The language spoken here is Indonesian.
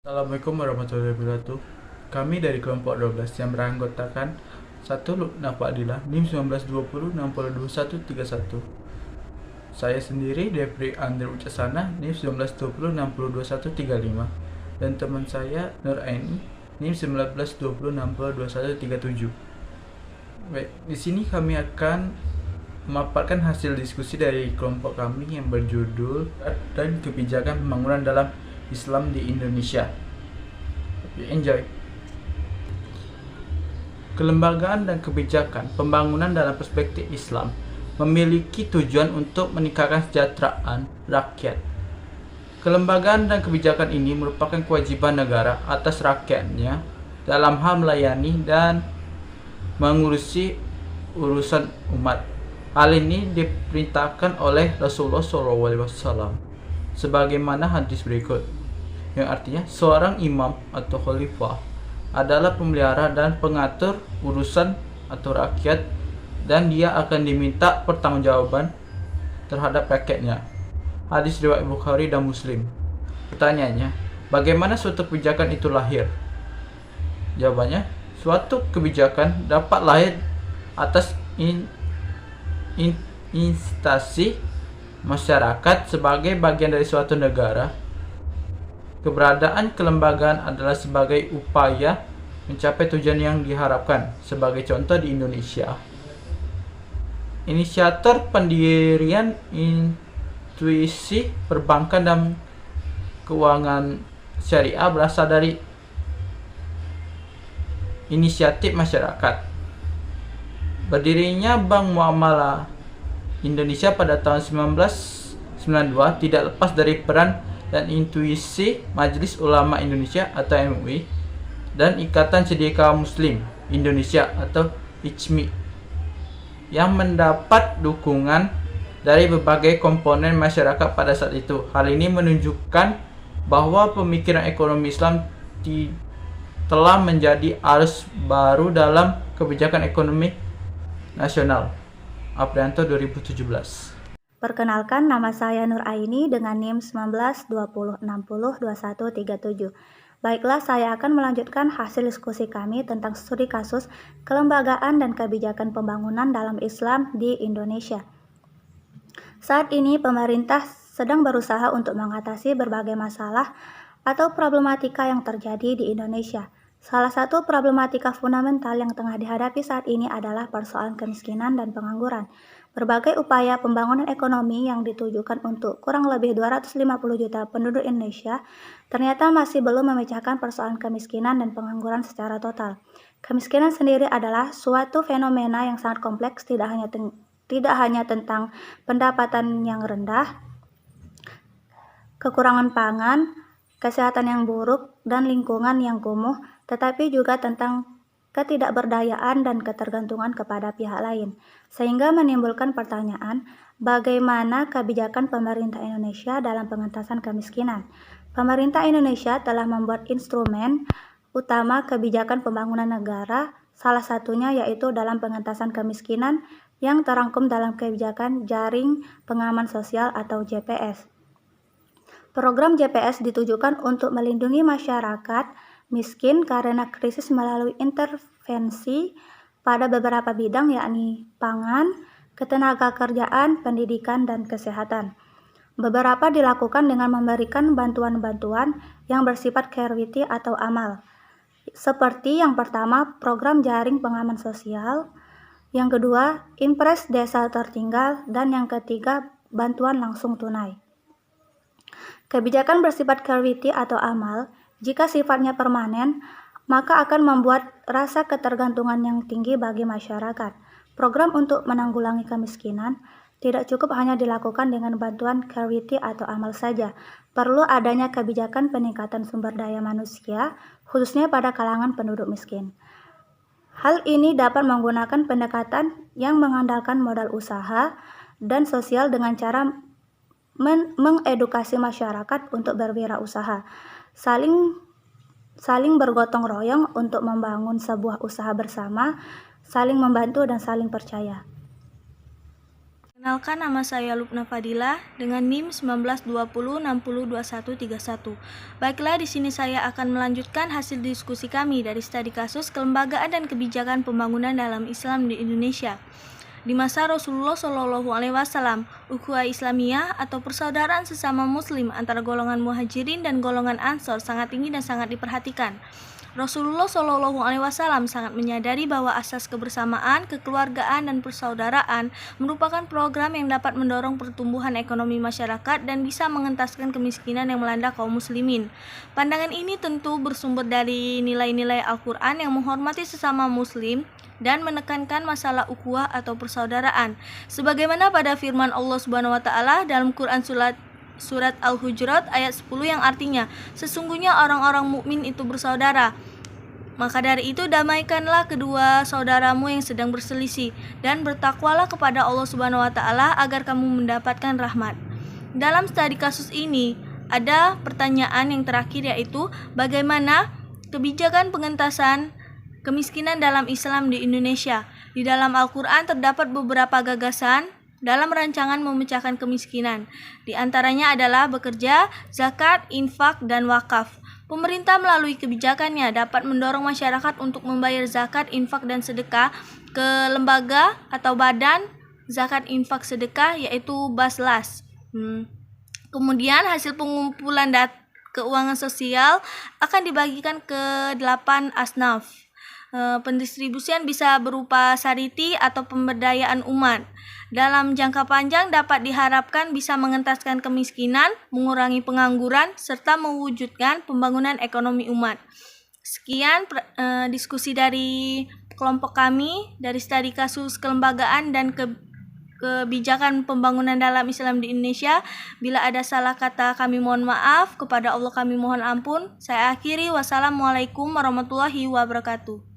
Assalamualaikum warahmatullahi wabarakatuh. Kami dari kelompok 12 yang beranggotakan 1 Lukna Fadilah, NIM 1920 602131. Saya sendiri Devri Andre Ucasana, NIM 1920 602135, dan teman saya Nur Aini, NIM 1920 602137. Baik, di sini kami akan memaparkan hasil diskusi dari kelompok kami yang berjudul dan kebijakan pembangunan dalam Islam di Indonesia. Enjoy. Kelembagaan dan kebijakan pembangunan dalam perspektif Islam memiliki tujuan untuk meningkatkan kesejahteraan rakyat. Kelembagaan dan kebijakan ini merupakan kewajiban negara atas rakyatnya dalam hal melayani dan mengurusi urusan umat. Hal ini diperintahkan oleh Rasulullah SAW sebagaimana hadis berikut, yang artinya seorang imam atau khalifah adalah pemelihara dan pengatur urusan atau rakyat, dan dia akan diminta pertanggungjawaban terhadap rakyatnya. Hadis riwayat Bukhari dan Muslim. Pertanyaannya, bagaimana suatu kebijakan itu lahir? Jawabannya, suatu kebijakan dapat lahir atas instansi masyarakat sebagai bagian dari suatu negara. Keberadaan kelembagaan adalah sebagai upaya mencapai tujuan yang diharapkan. Sebagai contoh di Indonesia, inisiator pendirian institusi perbankan dan keuangan syariah berasal dari inisiatif masyarakat. Berdirinya Bank Muamalah Indonesia pada tahun 1992 tidak lepas dari peran dan intuisi Majelis Ulama Indonesia atau MUI dan Ikatan Cendekia Muslim Indonesia atau ICMI yang mendapat dukungan dari berbagai komponen masyarakat pada saat itu. Hal ini menunjukkan bahwa pemikiran ekonomi Islam telah menjadi arus baru dalam kebijakan ekonomi nasional. Aprianto 2017. Perkenalkan, nama saya Nur Aini dengan NIM 1920602137. Baiklah, saya akan melanjutkan hasil diskusi kami tentang studi kasus kelembagaan dan kebijakan pembangunan dalam Islam di Indonesia. Saat ini pemerintah sedang berusaha untuk mengatasi berbagai masalah atau problematika yang terjadi di Indonesia. Salah satu problematika fundamental yang tengah dihadapi saat ini adalah persoalan kemiskinan dan pengangguran. Berbagai upaya pembangunan ekonomi yang ditujukan untuk kurang lebih 250 juta penduduk Indonesia ternyata masih belum memecahkan persoalan kemiskinan dan pengangguran secara total. Kemiskinan sendiri adalah suatu fenomena yang sangat kompleks, tidak hanya tentang pendapatan yang rendah, kekurangan pangan, kesehatan yang buruk, dan lingkungan yang kumuh, tetapi juga tentang ketidakberdayaan dan ketergantungan kepada pihak lain, sehingga menimbulkan pertanyaan, bagaimana kebijakan pemerintah Indonesia dalam pengentasan kemiskinan? Pemerintah Indonesia telah membuat instrumen utama kebijakan pembangunan negara, salah satunya yaitu dalam pengentasan kemiskinan yang terangkum dalam kebijakan Jaring Pengaman Sosial atau JPS. Program JPS ditujukan untuk melindungi masyarakat miskin karena krisis melalui intervensi pada beberapa bidang, yakni pangan, ketenagakerjaan, pendidikan, dan kesehatan. Beberapa dilakukan dengan memberikan bantuan-bantuan yang bersifat charity atau amal, seperti yang pertama program Jaring Pengaman Sosial, yang kedua Impres Desa Tertinggal, dan yang ketiga bantuan langsung tunai. Kebijakan bersifat charity atau amal, jika sifatnya permanen, maka akan membuat rasa ketergantungan yang tinggi bagi masyarakat. Program untuk menanggulangi kemiskinan tidak cukup hanya dilakukan dengan bantuan charity atau amal saja. Perlu adanya kebijakan peningkatan sumber daya manusia, khususnya pada kalangan penduduk miskin. Hal ini dapat menggunakan pendekatan yang mengandalkan modal usaha dan sosial dengan cara mengedukasi masyarakat untuk berwirausaha, saling bergotong royong untuk membangun sebuah usaha bersama, saling membantu dan saling percaya. Kenalkan, nama saya Lubna Fadilah dengan NIM 1920602131. Baiklah, di sini saya akan melanjutkan hasil diskusi kami dari studi kasus kelembagaan dan kebijakan pembangunan dalam Islam di Indonesia. Di masa Rasulullah SAW, ukhuwah Islamiyah atau persaudaraan sesama Muslim antara golongan Muhajirin dan golongan Ansor sangat tinggi dan sangat diperhatikan. Rasulullah SAW sangat menyadari bahwa asas kebersamaan, kekeluargaan, dan persaudaraan merupakan program yang dapat mendorong pertumbuhan ekonomi masyarakat dan bisa mengentaskan kemiskinan yang melanda kaum muslimin. Pandangan ini tentu bersumber dari nilai-nilai Al-Quran yang menghormati sesama muslim dan menekankan masalah ukhuwah atau persaudaraan. Sebagaimana pada firman Allah Subhanahu wa taala dalam Quran Surat Al-Hujurat ayat 10 yang artinya, sesungguhnya orang-orang mukmin itu bersaudara. Maka dari itu damaikanlah kedua saudaramu yang sedang berselisih dan bertakwalah kepada Allah Subhanahu wa taala agar kamu mendapatkan rahmat. Dalam studi kasus ini ada pertanyaan yang terakhir, yaitu bagaimana kebijakan pengentasan kemiskinan dalam Islam di Indonesia. Di dalam Al-Quran terdapat beberapa gagasan dalam rancangan memecahkan kemiskinan. Di antaranya adalah bekerja, zakat, infak, dan wakaf. Pemerintah melalui kebijakannya dapat mendorong masyarakat untuk membayar zakat, infak, dan sedekah ke lembaga atau badan zakat, infak, sedekah, yaitu Baslas. Kemudian hasil pengumpulan keuangan sosial akan dibagikan ke 8 asnaf. Pendistribusian bisa berupa charity atau pemberdayaan umat. Dalam jangka panjang dapat diharapkan bisa mengentaskan kemiskinan, mengurangi pengangguran, serta mewujudkan pembangunan ekonomi umat. Sekian diskusi dari kelompok kami dari studi kasus kelembagaan dan kebijakan pembangunan dalam Islam di Indonesia. Bila ada salah kata kami mohon maaf, kepada Allah kami mohon ampun. Saya akhiri, wassalamualaikum warahmatullahi wabarakatuh.